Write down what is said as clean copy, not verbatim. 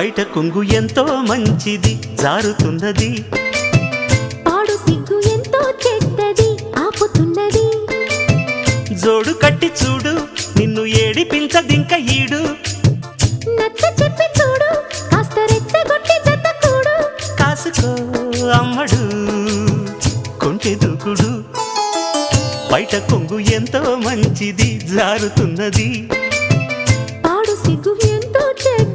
బయట కొంగు ఎంతో మంచిది జారుతున్నది, పాడు సిగ్గు ఎంతో చెడ్డది ఆపుతున్నది. జోడు కట్టి చూడు నిన్ను ఏడిపించదింక ఈడు, నచ్చ చెప్పి చూడు కాస్త రెచ్చగొట్టి జత కూడు. కాసుకో అమ్మడు కొంటె దూకుడు, బయట కొంగు ఎంతో మంచిది జారుతున్నది, పాడు సిగ్గు ఎంతో చెడ్డది